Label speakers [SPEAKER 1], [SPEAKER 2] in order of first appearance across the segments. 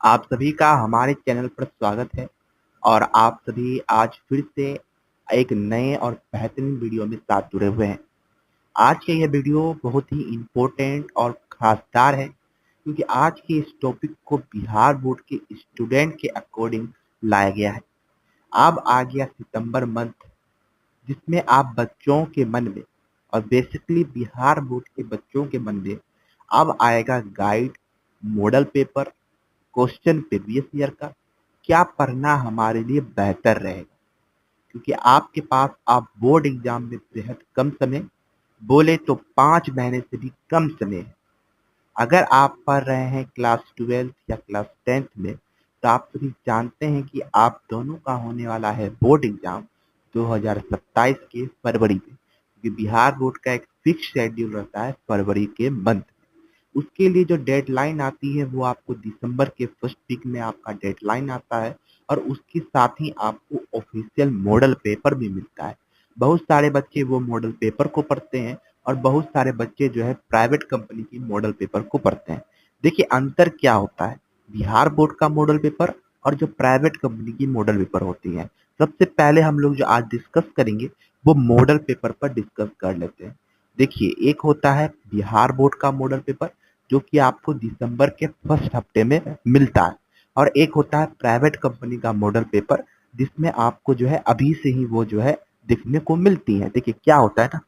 [SPEAKER 1] आप सभी का हमारे चैनल पर स्वागत है और आप सभी आज फिर से एक नए और बेहतरीन वीडियो में साथ जुड़े हुए हैं। आज का यह वीडियो बहुत ही इम्पोर्टेंट और खासदार है क्योंकि आज के इस टॉपिक को बिहार बोर्ड के स्टूडेंट के अकॉर्डिंग लाया गया है। अब आ गया सितंबर मंथ, जिसमें आप बच्चों के मन में और बेसिकली बिहार बोर्ड के बच्चों के मन में अब आएगा guide, model paper, question previous year का क्या पढ़ना हमारे लिए बेहतर रहेगा, क्योंकि आपके पास आप बोर्ड एग्जाम में बेहद कम समय, बोले तो 5 महीने से भी कम समय है। अगर आप पढ़ रहे हैं क्लास 12 या क्लास 10 में, तो आप सभी जानते हैं कि आप दोनों का होने वाला है बोर्ड एग्जाम 2027 के फरवरी में, क्योंकि बिहार बोर्ड का एक फिक्स शेड्यूल रहता है फरवरी के मंथ। उसके लिए जो डेडलाइन आती है वो आपको दिसंबर के फर्स्ट वीक में आपका डेडलाइन आता है और उसके साथ ही आपको ऑफिशियल मॉडल पेपर भी मिलता है। बहुत सारे बच्चे वो मॉडल पेपर को पढ़ते हैं और बहुत सारे बच्चे जो है प्राइवेट कंपनी की मॉडल पेपर को पढ़ते हैं। देखिए अंतर क्या होता है बिहार बोर्ड का मॉडल पेपर और जो प्राइवेट कंपनी की मॉडल पेपर होती है। सबसे पहले हम लोग जो आज डिस्कस करेंगे वो मॉडल पेपर पर डिस्कस कर लेते हैं। देखिए एक होता है बिहार बोर्ड का मॉडल पेपर जो कि आपको दिसंबर के फर्स्ट हफ्ते में मिलता है, और एक होता है प्राइवेट कंपनी का मॉडल पेपर जिसमें आपको जो है अभी से ही वो जो है देखने को मिलती है। देखिए क्या होता है ना,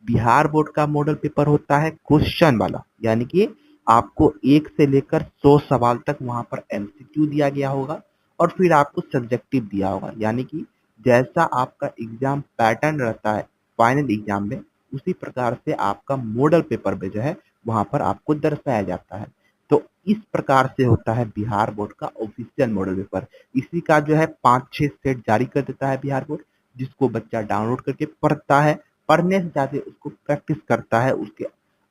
[SPEAKER 1] बिहार बोर्ड का मॉडल पेपर होता है क्वेश्चन वाला, यानी कि आपको 1 से लेकर 100 सवाल तक वहां पर एमसीक्यू दिया गया होगा और फिर आपको सब्जेक्टिव दिया होगा, यानी कि जैसा आपका एग्जाम पैटर्न रहता है फाइनल एग्जाम में, उसी प्रकार से आपका मॉडल पेपर में जो है वहां पर आपको दर्शाया जाता है। तो इस प्रकार से होता है बिहार बोर्ड का ऑफिशियल मॉडल पेपर। इसी का जो है 5-6 सेट जारी कर देता है बिहार बोर्ड, जिसको बच्चा डाउनलोड करके पढ़ता है। पढ़ने से ज्यादा उसको प्रैक्टिस करता है, उसके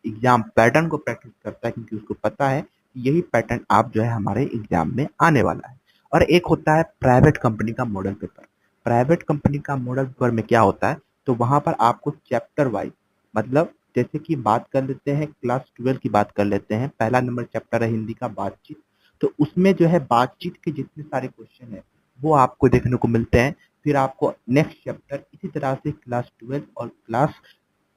[SPEAKER 1] एग्जाम पैटर्न को प्रैक्टिस करता है, क्योंकि उसको पता है कि यही पैटर्न आप जो है हमारे एग्जाम में आने वाला है। और एक होता है प्राइवेट कंपनी का मॉडल पेपर। प्राइवेट कंपनी का मॉडल पेपर में क्या होता है, तो वहां पर आपको चैप्टर वाइज, मतलब जैसे कि बात कर लेते हैं क्लास 12 की बात कर लेते हैं, पहला नंबर चैप्टर है हिंदी का बातचीत। तो उसमें जो है बातचीत के जितने सारे क्वेश्चन है वो आपको देखने को मिलते हैं। फिर आपको नेक्स्ट चैप्टर इसी तरह से क्लास 12 और क्लास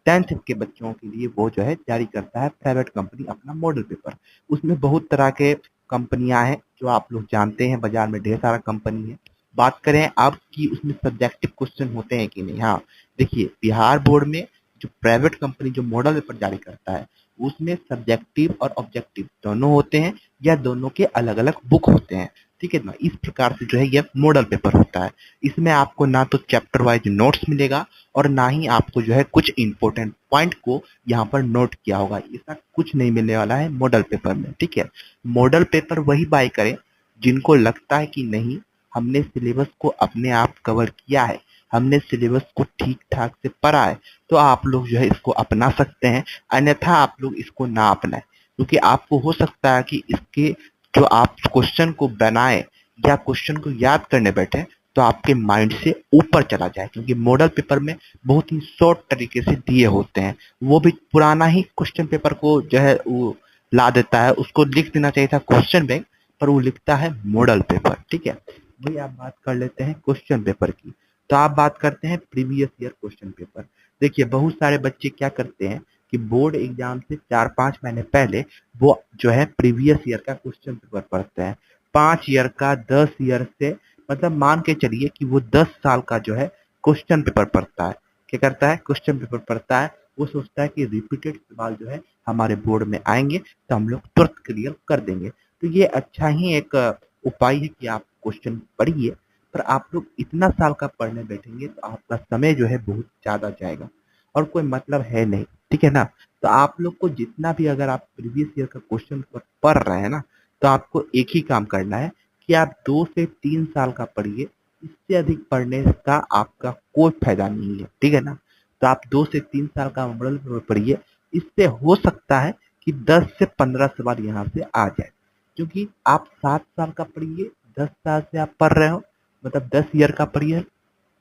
[SPEAKER 1] 10th के बच्चों के लिए वो जो है जारी करता है प्राइवेट कंपनी अपना मॉडल पेपर। उसमें बहुत तरह के कंपनियां हैं जो आप लोग जानते हैं, बाजार में ढेर सारा कंपनी है। बात करें अब कि उसमें सब्जेक्टिव क्वेश्चन होते हैं कि नहीं, हाँ देखिए बिहार बोर्ड में जो प्राइवेट कंपनी जो मॉडल पेपर जारी करता है उसमें सब्जेक्टिव और ऑब्जेक्टिव दोनों होते हैं, या दोनों के अलग अलग बुक होते हैं। ठीक है ना, इस प्रकार से जो है यह मॉडल पेपर होता है। इसमें आपको ना तो चैप्टर वाइज नोट्स मिलेगा और ना ही आपको जो है कुछ इंपॉर्टेंट पॉइंट को यहाँ पर नोट किया होगा, ऐसा कुछ नहीं मिलने वाला है मॉडल पेपर में। ठीक है, मॉडल पेपर वही बाय करें जिनको लगता है कि नहीं हमने सिलेबस को अपने आप कवर किया है, हमने सिलेबस को ठीक ठाक से पढ़ा है, तो आप लोग जो है इसको अपना सकते हैं। अन्यथा आप लोग इसको ना अपनाएं, क्योंकि आपको हो सकता है कि इसके जो आप क्वेश्चन को बनाए या क्वेश्चन को याद करने बैठे तो आपके माइंड से ऊपर चला जाए, क्योंकि मॉडल पेपर में बहुत ही शॉर्ट तरीके से दिए होते हैं। वो भी पुराना ही क्वेश्चन पेपर को जो है वो ला देता है, उसको लिख देना चाहिए था क्वेश्चन बैंक, पर वो लिखता है मॉडल पेपर। ठीक है, वही आप बात कर लेते हैं क्वेश्चन पेपर की। तो आप बात करते हैं प्रीवियस ईयर क्वेश्चन पेपर। देखिए बहुत सारे बच्चे क्या करते हैं कि बोर्ड एग्जाम से 4-5 महीने पहले वो जो है प्रीवियस ईयर का क्वेश्चन पेपर पढ़ते हैं। 5 ईयर का, 10 ईयर से, मतलब मान के चलिए कि वो 10 साल का जो है क्वेश्चन पेपर पढ़ता है। क्या करता है, क्वेश्चन पेपर पढ़ता है। वो सोचता है कि रिपीटेड सवाल जो है हमारे बोर्ड में आएंगे तो हम लोग तुरंत क्लियर कर देंगे। तो ये अच्छा ही एक उपाय है कि आप क्वेश्चन पढ़िए, पर आप लोग इतना साल का पढ़ने बैठेंगे तो आपका समय जो है बहुत ज्यादा जाएगा और कोई मतलब है नहीं। ठीक है ना, तो आप लोग को जितना भी, अगर आप प्रीवियस ईयर का क्वेश्चन पढ़ रहे हैं ना, तो आपको एक ही काम करना है कि आप 2 से 3 साल का पढ़िए। इससे अधिक पढ़ने का आपका कोई फायदा नहीं है। ठीक है ना, तो आप 2 से 3 साल का मॉडल पेपर पढ़िए। इससे हो सकता है कि 10 से 15 सवाल यहाँ से आ जाए, क्योंकि आप 7 साल का पढ़िए, 10 साल से आप पढ़ रहे हो, मतलब 10 ईयर का पढ़िए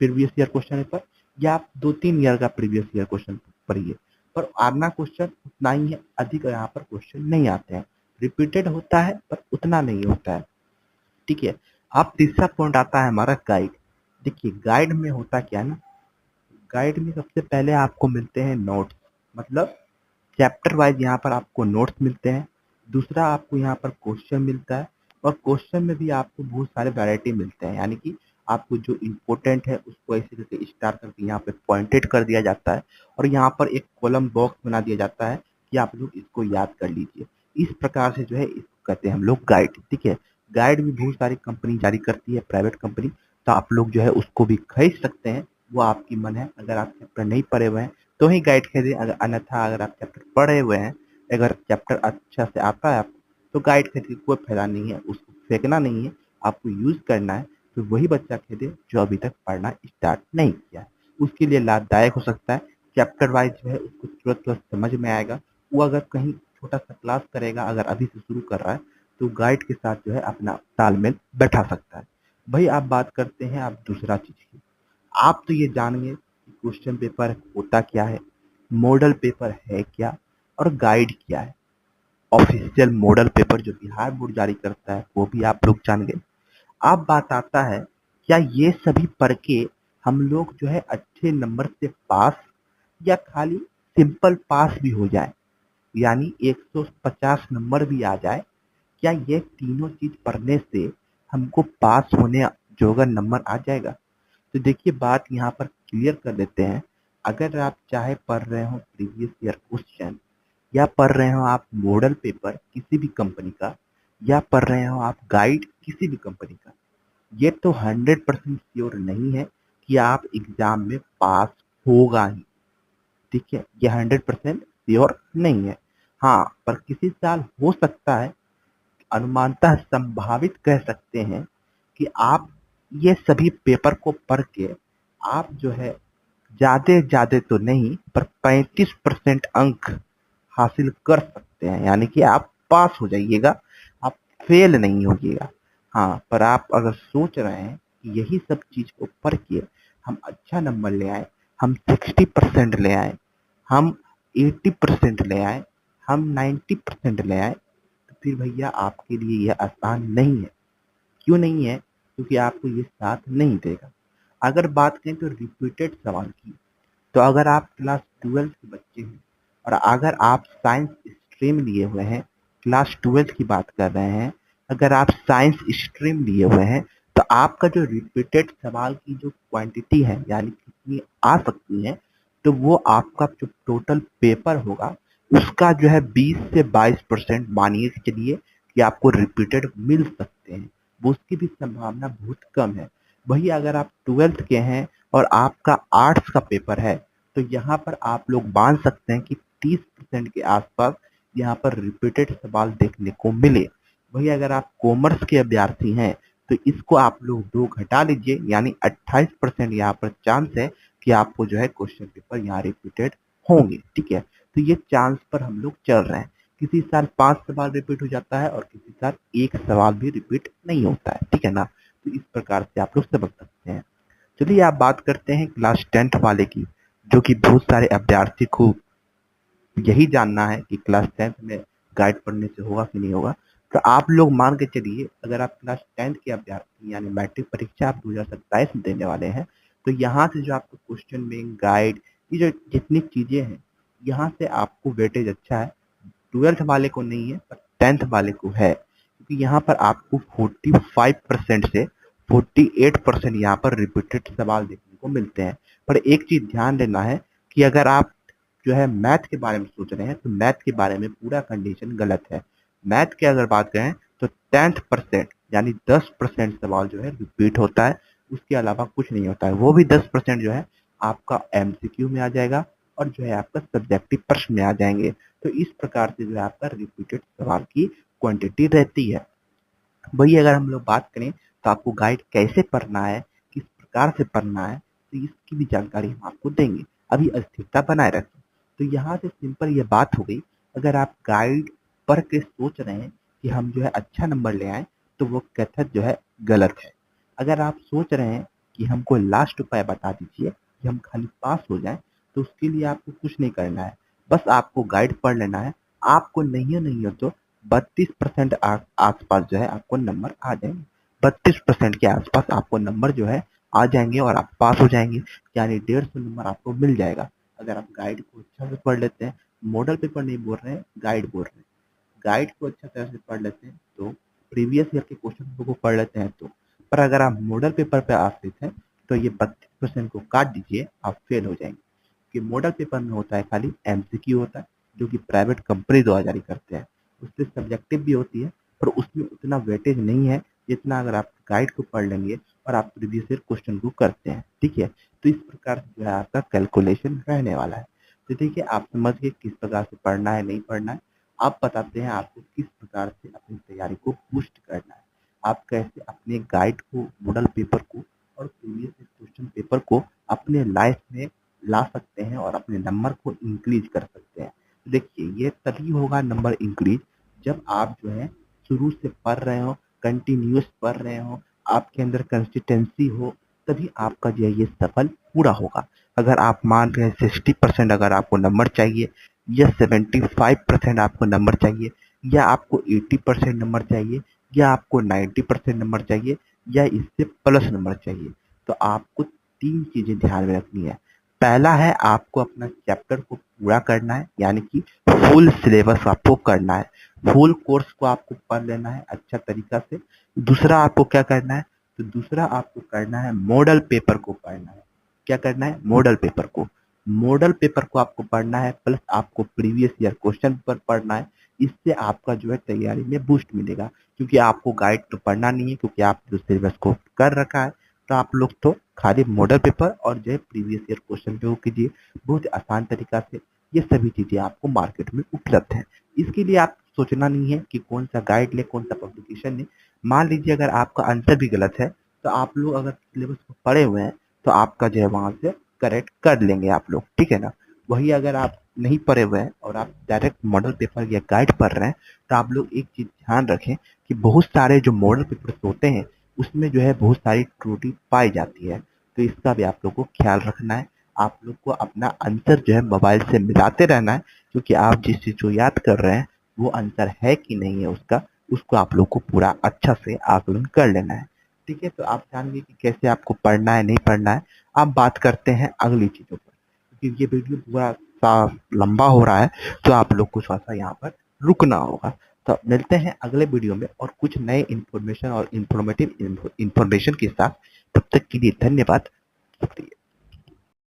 [SPEAKER 1] प्रीवियस ईयर क्वेश्चन पेपर, या आप 2-3 ईयर का प्रीवियस ईयर क्वेश्चन पढ़िए। पर आना क्वेश्चन उतना ही है, अधिक यहाँ पर क्वेश्चन नहीं आते हैं। रिपीटेड होता है पर उतना नहीं होता है। ठीक है। अब तीसरा पॉइंट आता है हमारा गाइड। देखिए गाइड में होता क्या है ना, गाइड में सबसे पहले आपको मिलते हैं नोट्स, मतलब चैप्टर वाइज यहाँ पर आपको नोट्स मिलते हैं। दूसरा आपको यहाँ पर क्वेश्चन मिलता है, और क्वेश्चन में भी आपको बहुत सारे वैरायटी मिलते हैं, यानी कि आपको जो इम्पोर्टेंट है उसको ऐसे करके स्टार करके यहाँ पे पॉइंटेड कर दिया जाता है, और यहाँ पर एक कॉलम बॉक्स बना दिया जाता है कि आप लोग इसको याद कर लीजिए। इस प्रकार से जो है इसको कहते हैं हम लोग गाइड। ठीक है, गाइड भी बहुत सारी कंपनी जारी करती है, प्राइवेट कंपनी, तो आप लोग जो है उसको भी खरीद सकते हैं, वो आपकी मन है। अगर आप चैप्टर नहीं पढ़े हुए हैं तो ही गाइड खरीदें, अगर अन्यथा अगर आप चैप्टर पढ़े हुए हैं, अगर चैप्टर अच्छा से आता है आपको, तो गाइड खरीद के कोई फायदा नहीं है, उसको फेंकना नहीं है, आपको यूज करना है। तो वही बच्चा खरीदे जो अभी तक पढ़ना स्टार्ट नहीं किया है, उसके लिए लाभदायक हो सकता है। चैप्टर वाइज जो है उसको तुरंत तुरंत समझ में आएगा। वो अगर कहीं छोटा सा क्लास करेगा, अगर अभी से शुरू कर रहा है, तो गाइड के साथ जो है अपना तालमेल बैठा सकता है। भाई आप बात करते हैं आप दूसरा चीज की। आप तो ये जानिए कि क्वेश्चन पेपर होता क्या है, मॉडल पेपर है क्या, और गाइड क्या है। ऑफिशियल मॉडल पेपर जो बिहार बोर्ड जारी करता है वो भी आप लोग जान गए। अब बात आता है, क्या ये सभी पढ़ के हम लोग जो है अच्छे नंबर से पास, या खाली सिंपल पास भी हो जाए, यानी 150 नंबर भी आ जाए, क्या ये तीनों चीज पढ़ने से हमको पास होने जोगर नंबर आ जाएगा? तो देखिए बात यहाँ पर क्लियर कर देते हैं। अगर आप चाहे पढ़ रहे हो प्रीवियस ईयर क्वेश्चन, या पढ़ रहे हो आप मॉडल पेपर किसी भी कंपनी का, या पढ़ रहे हो आप गाइड किसी भी कंपनी का, ये तो 100% श्योर नहीं है कि आप एग्जाम में पास होगा ही। ठीक है, ये 100% श्योर नहीं है। हाँ, पर किसी साल हो सकता है, अनुमानतः संभावित कह सकते हैं कि आप ये सभी पेपर को पढ़ के आप जो है ज्यादा ज्यादा तो नहीं पर 35% अंक हासिल कर सकते हैं, यानी कि आप पास हो जाइएगा, आप फेल नहीं होइएगा। हाँ, पर आप अगर सोच रहे हैं कि यही सब चीज को पढ़ के हम अच्छा नंबर ले आए, हम 60% ले आए, हम 80% ले आए, हम 90% ले आए, तो फिर भैया आपके लिए यह आसान नहीं है। क्यों नहीं है? क्योंकि आपको ये साथ नहीं देगा। अगर बात करें तो रिपीटेड सवाल की, तो अगर आप क्लास 12 के बच्चे हैं, और अगर आप साइंस स्ट्रीम लिए हुए हैं, क्लास 12 की बात कर रहे हैं, अगर आप साइंस स्ट्रीम लिए हुए हैं, तो आपका जो रिपीटेड सवाल की जो क्वांटिटी है, यानी कितनी आ सकती है, तो वो आपका जो टोटल पेपर होगा उसका जो है 20 से 22% मानिए चलिए कि आपको रिपीटेड मिल सकते हैं। वो उसकी भी संभावना बहुत कम है। वही अगर आप 12th के हैं और आपका आर्ट्स का पेपर है, तो यहाँ पर आप लोग मान सकते हैं कि 30% के आसपास यहाँ पर रिपीटेड सवाल देखने को मिले। वही अगर आप कॉमर्स के अभ्यर्थी हैं, तो इसको आप लोग 2 घटा लीजिए, यानी 28% यहाँ पर चांस है कि आपको जो है क्वेश्चन पेपर यहाँ रिपीटेड होंगे। ठीक है, तो ये चांस पर हम लोग चल रहे हैं। किसी साल 5 सवाल रिपीट हो जाता है, और किसी साल 1 सवाल भी रिपीट नहीं होता है। ठीक है ना, तो इस प्रकार से आप लोग समझ सकते हैं। चलिए आप बात करते हैं क्लास 10th वाले की, जो कि बहुत सारे अभ्यर्थी को यही जानना है कि क्लास 10th में गाइड पढ़ने से होगा कि नहीं होगा। तो आप लोग मान के चलिए, अगर आप क्लास 10th के अभ्यर्थी यानी मैट्रिक परीक्षा आप 2027 में देने वाले हैं, तो यहाँ से जो आपको क्वेश्चन बैंक, गाइड, ये जो जितनी चीजें हैं, यहाँ से आपको वेटेज अच्छा है। 12th वाले को नहीं है, पर 10th वाले को है, क्योंकि यहाँ पर आपको 45% से 48% यहाँ पर रिपीटेड सवाल देखने को मिलते हैं। पर एक चीज ध्यान देना है कि अगर आप जो है मैथ के बारे में सोच रहे हैं, तो मैथ के बारे में पूरा कंडीशन गलत है। मैथ की अगर बात करें तो 10% यानी 10% सवाल जो है रिपीट होता है, उसके अलावा कुछ नहीं होता है। वो भी 10% जो है आपका एमसीक्यू में आ जाएगा, और जो है आपका सब्जेक्टिव प्रश्न में आ जाएंगे। तो इस प्रकार से जो है आपका रिपीटेड सवाल की क्वांटिटी रहती है। वही अगर हम लोग बात करें तो आपको गाइड कैसे पढ़ना है, किस प्रकार से पढ़ना है, तो इसकी भी जानकारी हम आपको देंगे। अभी अस्थिरता बनाए रखें। तो यहाँ से सिंपल ये बात हो गई। अगर आप गाइड पढ़ के सोच रहे हैं कि हम जो है अच्छा नंबर ले आए, तो वो कथन जो है गलत है। अगर आप सोच रहे हैं कि हमको लास्ट उपाय बता दीजिए कि हम खाली पास हो जाएं, तो उसके लिए आपको कुछ नहीं करना है, बस आपको गाइड पढ़ लेना है। आपको नहीं हो तो 32% आसपास जो है आपको नंबर आ जाएंगे। 32% के आसपास आपको नंबर जो है आ जाएंगे और आप पास हो जाएंगे, यानी 150 नंबर आपको मिल जाएगा। अगर आप गाइड को अच्छा से पढ़ लेते हैं, मॉडल पेपर नहीं बोल रहे हैं, गाइड बोल रहे हैं, गाइड को अच्छा तरह से पढ़ लेते हैं तो प्रीवियस ईयर के क्वेश्चन को पढ़ लेते हैं तो। पर अगर आप मॉडल पेपर पे आश्रित हैं तो ये 32% को काट दीजिए, आप फेल हो जाएंगे। कि मॉडल पेपर में होता है खाली एमसीक्यू होता है, जो कि प्राइवेट कंपनी द्वारा जारी करते हैं। उससे सब्जेक्टिव भी होती है, पर उसमें उतना वेटेज नहीं है जितना अगर आप गाइड को पढ़ लेंगे और आप प्रीवियस ईयर क्वेश्चन को करते हैं। ठीक है, तो इस प्रकार से जो है आपका कैलकुलेशन रहने वाला है। तो ठीक है, आप समझ गए किस प्रकार से पढ़ना है, नहीं पढ़ना है। आप बताते हैं आपको किस प्रकार से अपनी तैयारी को बूस्ट करना है। आप कैसे अपने गाइड को, मॉडल पेपर को और प्रीवियस क्वेश्चन पेपर को अपने लाइफ में ला सकते हैं और अपने नंबर को इंक्रीज कर सकते हैं। तो देखिए, ये तभी होगा नंबर इंक्रीज जब आप जो है शुरू से पढ़ रहे हो, कंटिन्यूस पढ़ रहे हो, आपके अंदर कंसिस्टेंसी हो, तभी आपका जो है ये सफल पूरा होगा। अगर आप मान रहे हैं 60% अगर आपको नंबर चाहिए, या 75% आपको नंबर चाहिए, या आपको 80% नंबर चाहिए, या आपको 90% नंबर चाहिए, या इससे प्लस नंबर चाहिए, तो आपको 3 चीजें ध्यान में रखनी है। पहला है, आपको अपना चैप्टर को पूरा करना है, यानी कि फुल सिलेबस आपको करना है, फुल कोर्स को आपको पढ़ लेना है अच्छा तरीका से। दूसरा आपको क्या करना है, तो दूसरा आपको करना है मॉडल पेपर को पढ़ना है। क्या करना है, मॉडल पेपर को, मॉडल पेपर को आपको पढ़ना है, प्लस आपको प्रीवियस ईयर क्वेश्चन पर पढ़ना है। इससे आपका जो है तैयारी में बूस्ट मिलेगा, क्योंकि आपको गाइड तो पढ़ना नहीं है, क्योंकि आप जो सिलेबस को कर रखा है। तो आप लोग तो खाली मॉडल पेपर और जो है प्रीवियस ईयर क्वेश्चन पे वो कीजिए, बहुत आसान तरीका से। ये सभी चीजें आपको मार्केट में उपलब्ध हैं। इसके लिए आप सोचना नहीं है कि कौन सा गाइड ले, कौन सा पब्लिकेशन ले। मान लीजिए अगर आपका आंसर भी गलत है, तो आप लोग अगर सिलेबस को पढ़े हुए हैं तो आपका जो है वहां से करेक्ट कर लेंगे आप लोग, ठीक है ना। वही अगर आप नहीं पढ़े हुए हैं और आप डायरेक्ट मॉडल पेपर या गाइड पढ़ रहे हैं, तो आप लोग एक चीज ध्यान रखें कि बहुत सारे जो मॉडल पेपर्स होते हैं उसमें जो है बहुत सारी त्रुटि पाई जाती है। तो इसका भी आप लोग को ख्याल रखना है। आप लोग को अपना आंसर जो है मोबाइल से मिलाते रहना है, क्योंकि आप जिस चीज को याद कर रहे हैं वो आंसर है कि नहीं है उसका, उसको आप लोग को पूरा अच्छा से आकलन कर लेना है। ठीक है, तो आप जान गए कि कैसे आपको पढ़ना है, नहीं पढ़ना है। अब बात करते हैं अगली चीजों पर, क्योंकि ये वीडियो पूरा सा लंबा हो रहा है, तो आप लोग को थोड़ा सा यहाँ पर रुकना होगा। तो मिलते हैं अगले वीडियो में और कुछ नए इन्फॉर्मेशन और इन्फॉर्मेटिव इन्फॉर्मेशन के साथ। तब तक के लिए धन्यवाद, शुक्रिया।